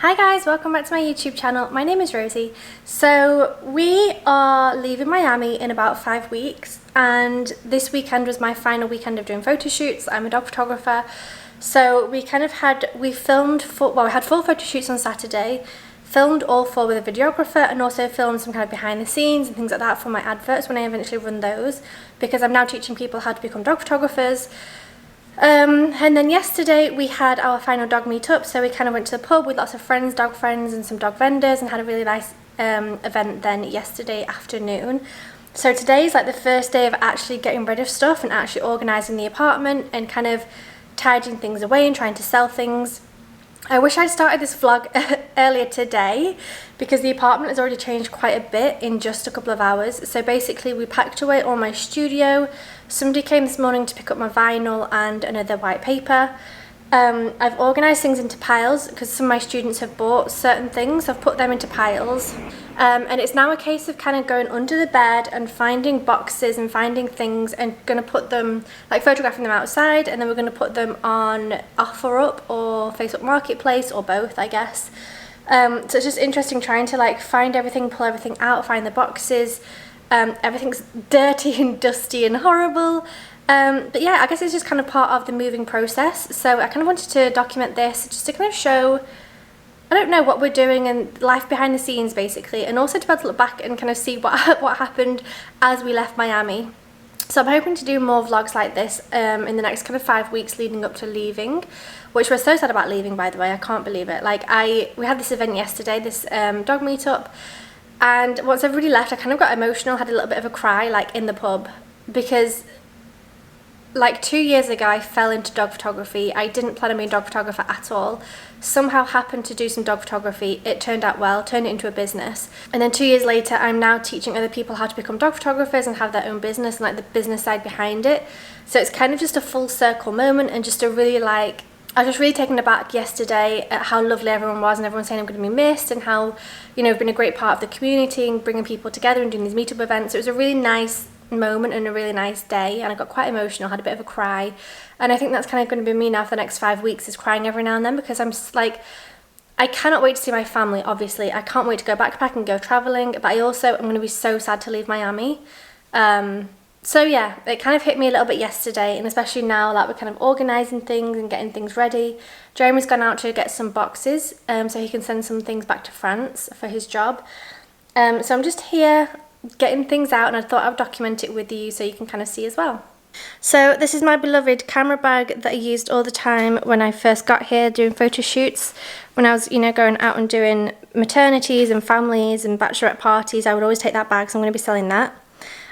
Hi guys, welcome back to my YouTube channel. My name is Rosie. So we are leaving Miami in about 5 weeks, and this weekend was my final weekend of doing photo shoots. I'm a dog photographer, so we had 4 photo shoots on Saturday, filmed all 4 with a videographer, and also filmed some kind of behind the scenes and things like that for my adverts when I eventually run those, because I'm now teaching people how to become dog photographers. And then yesterday we had our final dog meetup, so we kind of went to the pub with lots of friends, dog friends, and some dog vendors, and had a really nice event then yesterday afternoon. So today's like the first day of actually getting rid of stuff and actually organising the apartment and kind of tidying things away and trying to sell things. I wish I'd started this vlog earlier today, because the apartment has already changed quite a bit in just a couple of hours. So basically we packed away all my studio. Somebody came this morning to pick up my vinyl and another white paper. I've organised things into piles because some of my students have bought certain things. I've put them into piles. And it's now a case of kind of going under the bed and finding boxes and finding things and going to put them, like photographing them outside, and then we're going to put them on OfferUp or Facebook Marketplace, or both, I guess. So it's just interesting trying to like find everything, pull everything out, find the boxes. Everything's dirty and dusty and horrible. But yeah, I guess it's just kind of part of the moving process. So I kind of wanted to document this just to kind of show, I don't know, what we're doing and life behind the scenes basically, and also to be able to look back and kind of see what happened as we left Miami. So I'm hoping to do more vlogs like this in the next kind of 5 weeks leading up to leaving, which we're so sad about leaving, by the way. I can't believe it. Like we had this event yesterday, this dog meetup, and once everybody left I kind of got emotional, had a little bit of a cry like in the pub, because like 2 years ago I fell into dog photography. I didn't plan on being a dog photographer at all. Somehow happened to do some dog photography. It turned out well, turned it into a business. And then 2 years later I'm now teaching other people how to become dog photographers and have their own business and like the business side behind it. So it's kind of just a full circle moment, and just a really like, I was just really taken aback yesterday at how lovely everyone was, and everyone saying I'm going to be missed, and how, you know, I've been a great part of the community and bringing people together and doing these meetup events. So it was a really nice moment and a really nice day, and I got quite emotional, had a bit of a cry, and I think that's kind of going to be me now for the next 5 weeks, is crying every now and then, because I'm just like, I cannot wait to see my family. Obviously I can't wait to go backpacking and go traveling, but I also am going to be so sad to leave Miami. So yeah, it kind of hit me a little bit yesterday, and especially now like we're kind of organising things and getting things ready. Jeremy's gone out to get some boxes so he can send some things back to France for his job. So I'm just here getting things out, and I thought I'd document it with you so you can kind of see as well. So this is my beloved camera bag that I used all the time when I first got here doing photo shoots. When I was, you know, going out and doing maternities and families and bachelorette parties, I would always take that bag, so I'm going to be selling that.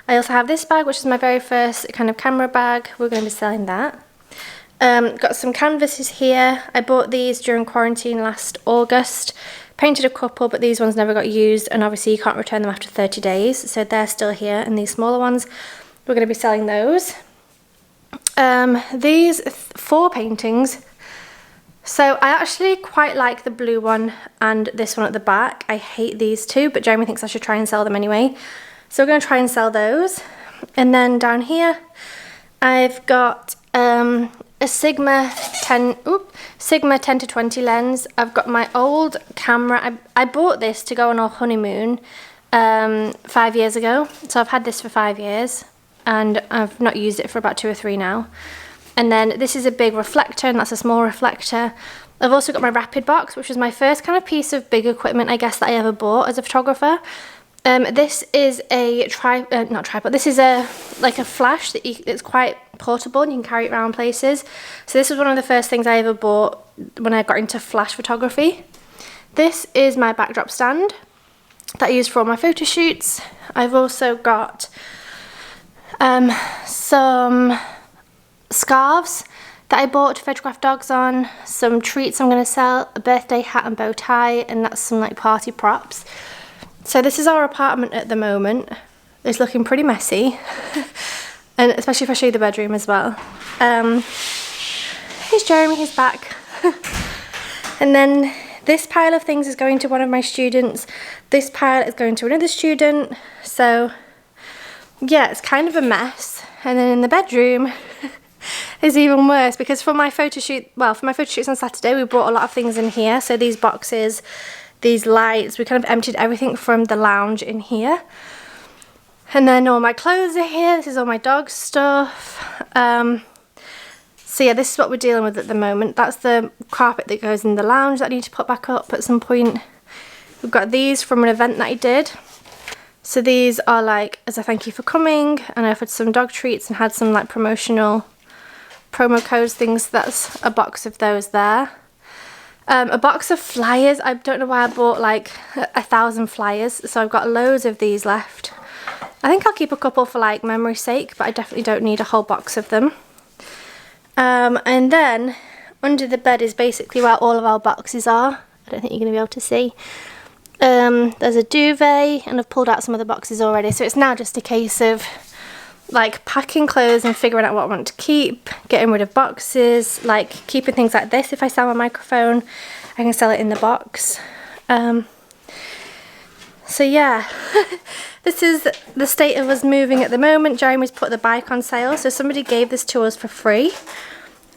I also have this bag, which is my very first kind of camera bag. We're going to be selling that. Got some canvases here. I bought these during quarantine last August. Painted a couple, but these ones never got used, and obviously you can't return them after 30 days, so they're still here. And these smaller ones, we're going to be selling those. These 4 paintings. So I actually quite like the blue one and this one at the back. I hate these two, but Jeremy thinks I should try and sell them anyway. So we're going to try and sell those. And then down here I've got a Sigma 10 to 20 lens. I've got my old camera. I bought this to go on our honeymoon 5 years ago. So I've had this for 5 years, and I've not used it for about 2 or 3 now. And then this is a big reflector, and that's a small reflector. I've also got my rapid box, which was my first kind of piece of big equipment, I guess, that I ever bought as a photographer. This is a not tripod. This is a flash that it's quite portable and you can carry it around places. So this was one of the first things I ever bought when I got into flash photography. This is my backdrop stand that I use for all my photo shoots. I've also got some scarves that I bought to photograph dogs on, some treats I'm going to sell, a birthday hat and bow tie, and that's some like party props. So this is our apartment at the moment. It's looking pretty messy, and especially if I show you the bedroom as well. Here's Jeremy, he's back. And then this pile of things is going to one of my students. This pile is going to another student. So yeah, it's kind of a mess. And then in the bedroom, is even worse because for my photo shoot, well, for my photo shoots on Saturday, we brought a lot of things in here. So these boxes, these lights, we kind of emptied everything from the lounge in here. And then all my clothes are here. This is all my dog stuff. So yeah, this is what we're dealing with at the moment. That's the carpet that goes in the lounge that I need to put back up at some point. We've got these from an event that I did. So these are like as a thank you for coming, and I offered some dog treats and had some like promotional promo codes things. That's a box of those there. A box of flyers. I don't know why I bought like 1,000 flyers, so I've got loads of these left. I think I'll keep a couple for like memory's sake, but I definitely don't need a whole box of them. And then under the bed is basically where all of our boxes are. I don't think you're going to be able to see. There's a duvet, and I've pulled out some of the boxes already, so it's now just a case of like packing clothes and figuring out what I want to keep, getting rid of boxes, like keeping things like this. If I sell my microphone, I can sell it in the box. So yeah, this is the state of us moving at the moment. Jeremy's put the bike on sale, so somebody gave this to us for free.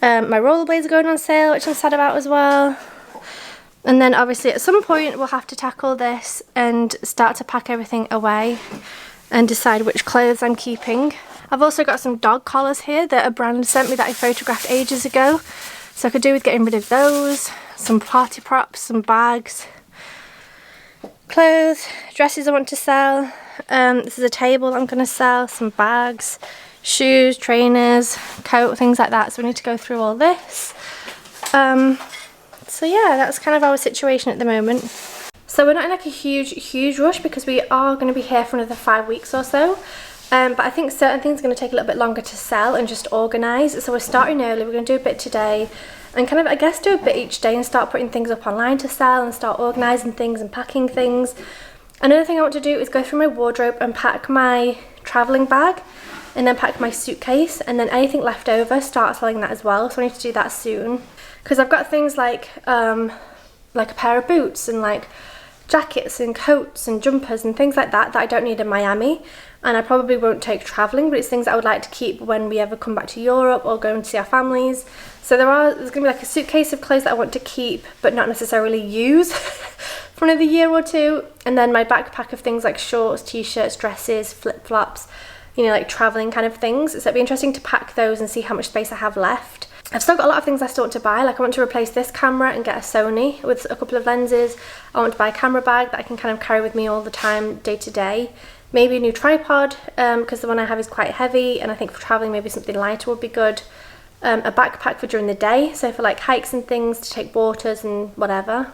My rollerblades are going on sale, which I'm sad about as well. And then obviously at some point we'll have to tackle this and start to pack everything away and decide which clothes I'm keeping. I've also got some dog collars here that a brand sent me that I photographed ages ago, so I could do with getting rid of those. Some party props, some bags, clothes, dresses I want to sell. This is a table I'm going to sell, some bags, shoes, trainers, coat, things like that. So we need to go through all this. So yeah, that's kind of our situation at the moment. So we're not in like a huge rush because we are going to be here for another 5 weeks or so. But I think certain things are going to take a little bit longer to sell and just organise. So we're starting early, we're going to do a bit today and kind of, I guess, do a bit each day and start putting things up online to sell and start organising things and packing things. Another thing I want to do is go through my wardrobe and pack my travelling bag and then pack my suitcase, and then anything left over, start selling that as well. So I need to do that soon. Because I've got things like a pair of boots and like jackets and coats and jumpers and things like that that I don't need in Miami, and I probably won't take travelling, but it's things I would like to keep when we ever come back to Europe or go and see our families. So there's going to be like a suitcase of clothes that I want to keep but not necessarily use for another year or two, and then my backpack of things like shorts, t-shirts, dresses, flip-flops, you know, like travelling kind of things. So it'd be interesting to pack those and see how much space I have left. I've still got a lot of things I still want to buy. Like I want to replace this camera and get a Sony with a couple of lenses. I want to buy a camera bag that I can kind of carry with me all the time, day to day. Maybe a new tripod, because the one I have is quite heavy, and I think for traveling maybe something lighter would be good. A backpack for during the day, so for like hikes and things, to take waters and whatever.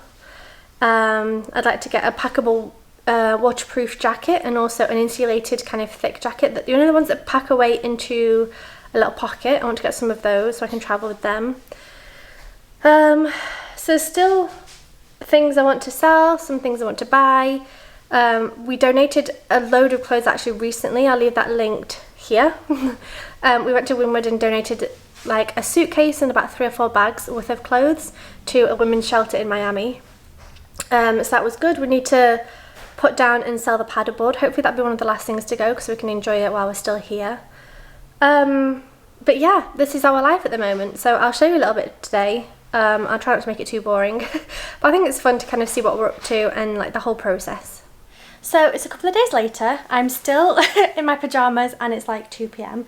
I'd like to get a packable waterproof jacket, and also an insulated kind of thick jacket, that, you know, the ones that pack away into a little pocket. I want to get some of those so I can travel with them. So still things I want to sell, some things I want to buy. We donated a load of clothes actually recently. I'll leave that linked here. We went to Winwood and donated like a suitcase and about 3 or 4 bags worth of clothes to a women's shelter in Miami. So that was good. We need to put down and sell the paddleboard. Hopefully that'll be one of the last things to go because we can enjoy it while we're still here. But yeah, this is our life at the moment. So I'll show you a little bit today. I'll try not to make it too boring, but I think it's fun to kind of see what we're up to and like the whole process. So it's a couple of days later. I'm still in my pajamas and it's like 2 p.m.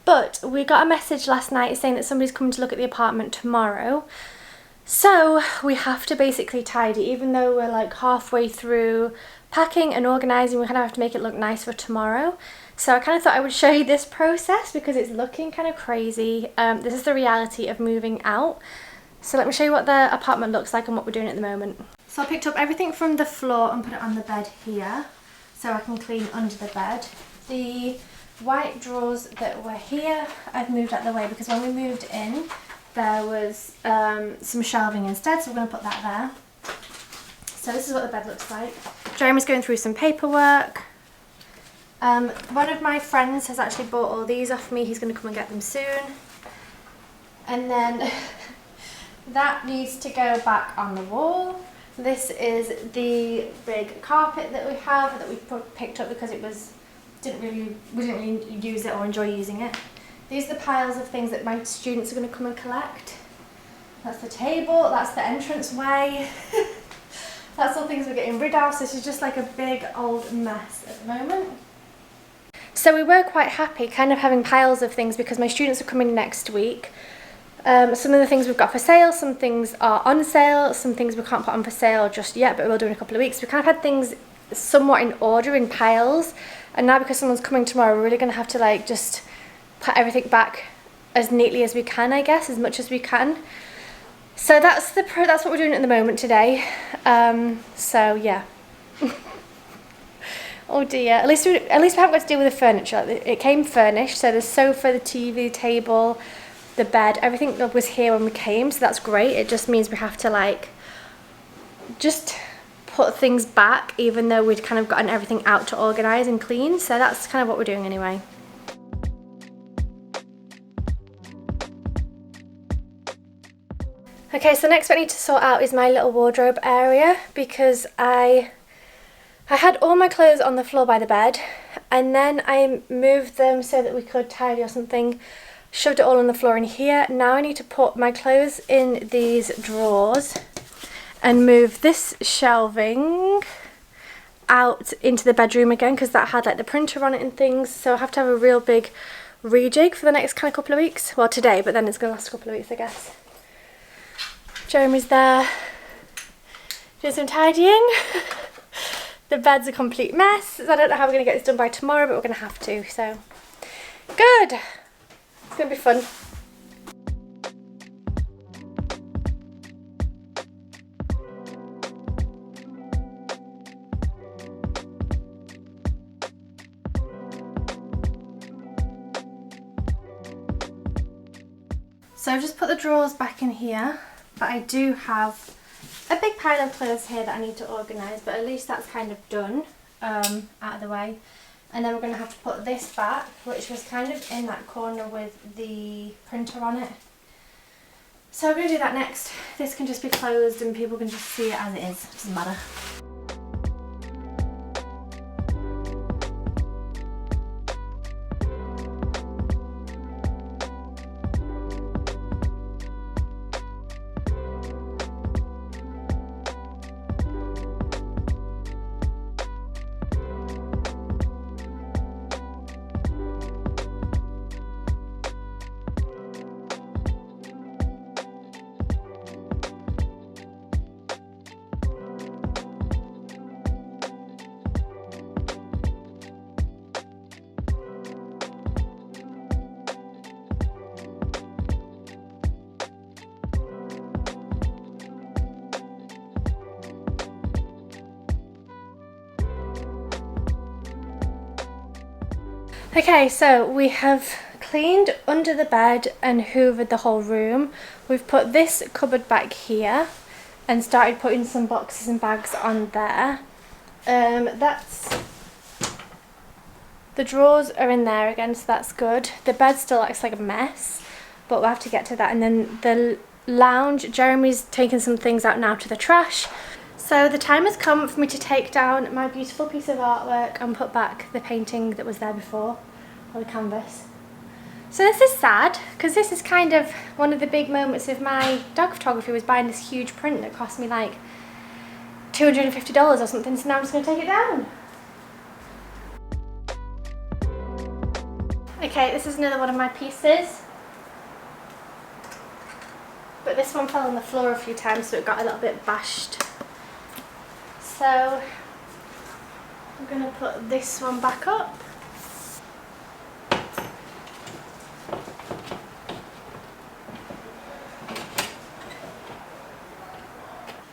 But we got a message last night saying that somebody's coming to look at the apartment tomorrow. So we have to basically tidy, even though we're like halfway through packing and organising, we kind of have to make it look nice for tomorrow. So I kind of thought I would show you this process because it's looking kind of crazy. This is the reality of moving out. So let me show you what the apartment looks like and what we're doing at the moment. So I picked up everything from the floor and put it on the bed here so I can clean under the bed. The white drawers that were here, I've moved out of the way because when we moved in, there was some shelving instead, so we're going to put that there. So this is what the bed looks like. Jeremy's going through some paperwork. One of my friends has actually bought all these off me. He's going to come and get them soon. And then that needs to go back on the wall. This is the big carpet that we have that we picked up because we didn't really use it or enjoy using it. These are the piles of things that my students are going to come and collect. That's the table, that's the entrance way. That's all things we're getting rid of. So this is just like a big old mess at the moment. So we were quite happy kind of having piles of things because my students are coming next week. Some of the things we've got for sale, some things are on sale, some things we can't put on for sale just yet, but we'll do in a couple of weeks. We kind of had things somewhat in order in piles, and now because someone's coming tomorrow, we're really going to have to like just put everything back as neatly as we can, I guess, as much as we can. So that's what we're doing at the moment today. So yeah. Oh dear. At least we haven't got to deal with the furniture. It came furnished, so the sofa, the TV table, the bed, everything was here when we came, so that's great. It just means we have to like just put things back, even though we'd kind of gotten everything out to organise and clean. So that's kind of what we're doing anyway. Okay, so next what I need to sort out is my little wardrobe area, because I had all my clothes on the floor by the bed, and then I moved them so that we could tidy or something, shoved it all on the floor in here. Now I need to put my clothes in these drawers and move this shelving out into the bedroom again, because that had like the printer on it and things, so I have to have a real big rejig for the next kind of couple of weeks. Well, today, but then it's going to last a couple of weeks, I guess. Jeremy's there doing some tidying. The bed's a complete mess, so I don't know how we're going to get this done by tomorrow, but we're going to have to, so good. It's going to be fun. So I've just put the drawers back in here, but I do have a big pile of clothes here that I need to organise, but at least that's kind of done, out of the way. And then we're going to have to put this back, which was kind of in that corner with the printer on it. So I'm going to do that next. This can just be closed and people can just see it as it is, it doesn't matter. Okay, so we have cleaned under the bed and hoovered the whole room. We've put this cupboard back here and started putting some boxes and bags on there. The drawers are in there again, so that's good. The bed still looks like a mess, but we'll have to get to that. And then the lounge, Jeremy's taking some things out now to the trash. So the time has come for me to take down my beautiful piece of artwork and put back the painting that was there before, or the canvas. So this is sad, because this is kind of one of the big moments of my dog photography, was buying this huge print that cost me like $250 or something, so now I'm just going to take it down. Okay, this is another one of my pieces, but this one fell on the floor a few times, so it got a little bit bashed. So I'm going to put this one back up.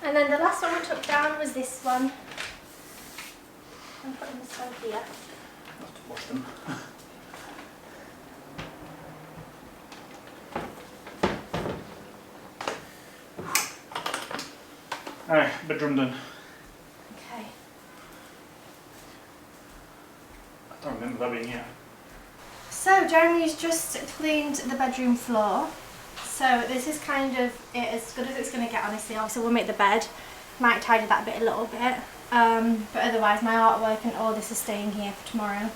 And then the last one we took down was this one. I'm putting this one here. Not to wash them. Alright, bedroom done. Okay. I don't remember that being here. So Jeremy's just cleaned the bedroom floor. So this is kind of it, as good as it's going to get, honestly. Obviously we'll make the bed, might tidy that bit a little bit, but otherwise my artwork and all this is staying here for tomorrow.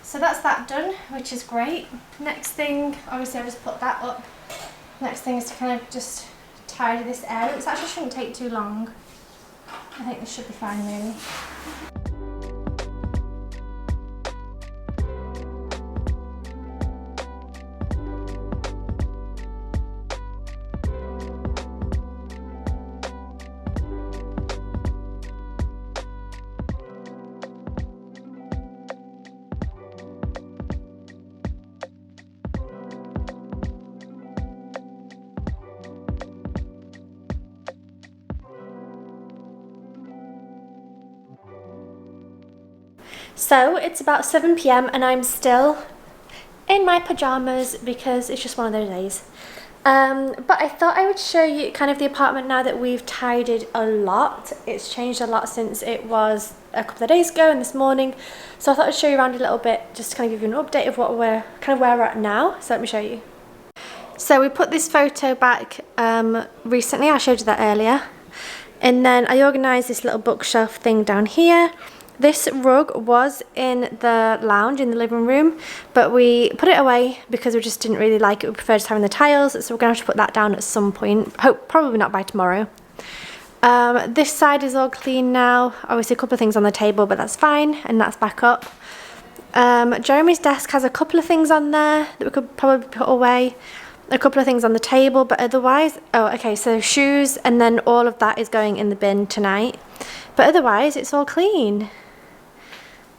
So that's that done, which is great. Next thing, obviously I just put that up. Next thing is to kind of just tidy this area. This actually shouldn't take too long. I think this should be fine really. So it's about 7 p.m. and I'm still in my pajamas because it's just one of those days. But I thought I would show you kind of the apartment now that we've tidied a lot. It's changed a lot since it was a couple of days ago and this morning. So I thought I'd show you around a little bit just to kind of give you an update of what we're kind of where we're at now. So let me show you. So we put this photo back recently. I showed you that earlier. And then I organised this little bookshelf thing down here. This rug was in the lounge in the living room, but we put it away because we just didn't really like it. We preferred just having the tiles, so we're going to have to put that down at some point. Probably not by tomorrow. This side is all clean now. Obviously a couple of things on the table, but that's fine, and that's back up. Jeremy's desk has a couple of things on there that we could probably put away. A couple of things on the table, but otherwise, oh okay, so shoes, and then all of that is going in the bin tonight. But otherwise it's all clean.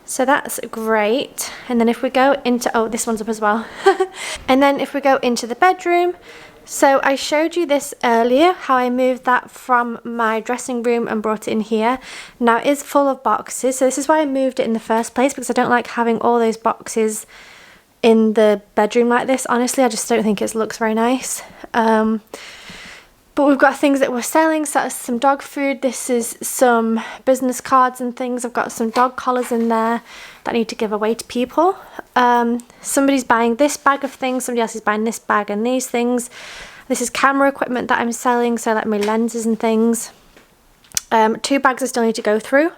So that's great. And then if we go into, oh, this one's up as well. And then if we go into the bedroom, so I showed you this earlier, how I moved that from my dressing room and brought it in here. Now it is full of boxes, so this is why I moved it in the first place, because I don't like having all those boxes in the bedroom like this. Honestly, I just don't think it looks very nice. But we've got things that we're selling, so that's some dog food. This is some business cards and things. I've got some dog collars in there that I need to give away to people. Somebody's buying this bag of things, somebody else is buying this bag and these things. This is camera equipment that I'm selling, so like my lenses and things. 2 bags I still need to go through.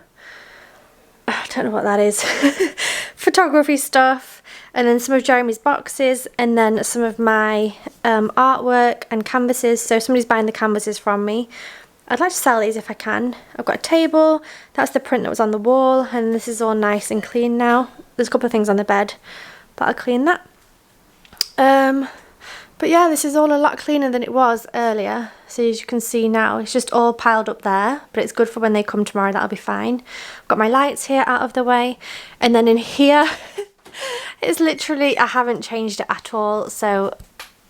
I don't know what that is. Photography stuff. And then some of Jeremy's boxes, and then some of my artwork and canvases. So somebody's buying the canvases from me. I'd like to sell these if I can. I've got a table. That's the print that was on the wall, and this is all nice and clean now. There's a couple of things on the bed, but I'll clean that. But yeah, this is all a lot cleaner than it was earlier. So as you can see now, it's just all piled up there, but it's good for when they come tomorrow. That'll be fine. I've got my lights here out of the way, and then in here it's literally, I haven't changed it at all. So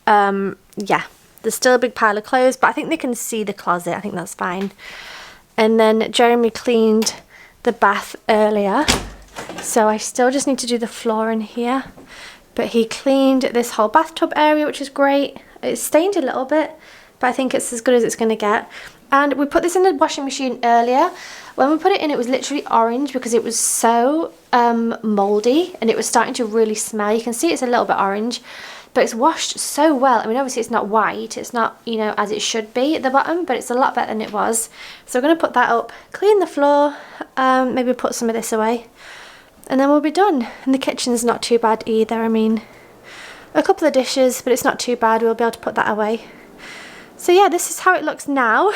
yeah, there's still a big pile of clothes, but I think they can see the closet. I think that's fine. And then Jeremy cleaned the bath earlier, so I still just need to do the floor in here. But he cleaned this whole bathtub area, which is great. It's stained a little bit, but I think it's as good as it's going to get. And we put this in the washing machine earlier. When we put it in, it was literally orange because it was so mouldy, and it was starting to really smell. You can see it's a little bit orange, but it's washed so well. I mean, obviously it's not white. It's not, you know, as it should be at the bottom, but it's a lot better than it was. So we're going to put that up, clean the floor, maybe put some of this away, and then we'll be done. And the kitchen's not too bad either. I mean, a couple of dishes, but it's not too bad. We'll be able to put that away. So yeah, this is how it looks now.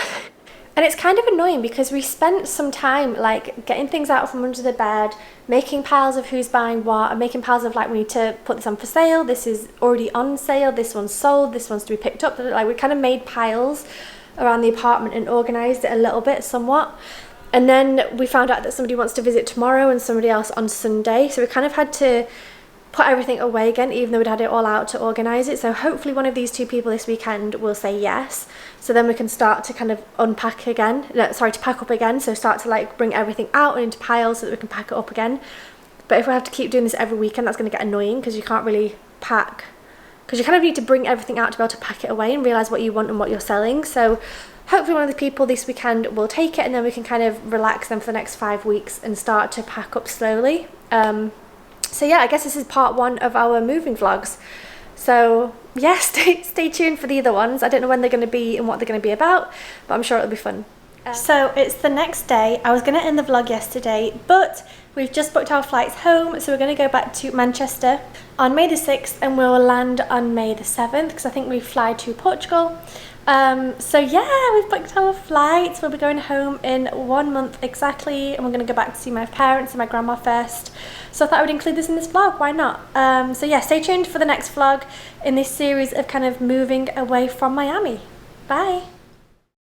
And it's kind of annoying because we spent some time like getting things out from under the bed, making piles of who's buying what, and making piles of like, we need to put this on for sale, this is already on sale, this one's sold, this one's to be picked up. Like, we kind of made piles around the apartment and organised it a little bit somewhat. And then we found out that somebody wants to visit tomorrow and somebody else on Sunday, so we kind of had to put everything away again, even though we'd had it all out to organise it. So hopefully one of these 2 people this weekend will say yes, so then we can start to kind of unpack again, to pack up again, so start to like bring everything out and into piles so that we can pack it up again. But if we have to keep doing this every weekend, that's going to get annoying because you can't really pack, because you kind of need to bring everything out to be able to pack it away and realise what you want and what you're selling. So hopefully one of the people this weekend will take it, and then we can kind of relax them for the next 5 weeks and start to pack up slowly. So yeah, I guess this is part 1 of our moving vlogs. So yeah, stay tuned for the other ones. I don't know when they're going to be and what they're going to be about, but I'm sure it'll be fun. So it's the next day. I was going to end the vlog yesterday, but We've just booked our flights home, so we're going to go back to Manchester on May the 6th and we'll land on May the 7th because I think we fly to Portugal. So yeah, we've booked our flights. We'll be going home in 1 month exactly, and we're going to go back to see my parents and my grandma first. So I thought I would include this in this vlog, why not? So yeah, stay tuned for the next vlog in this series of kind of moving away from Miami. Bye!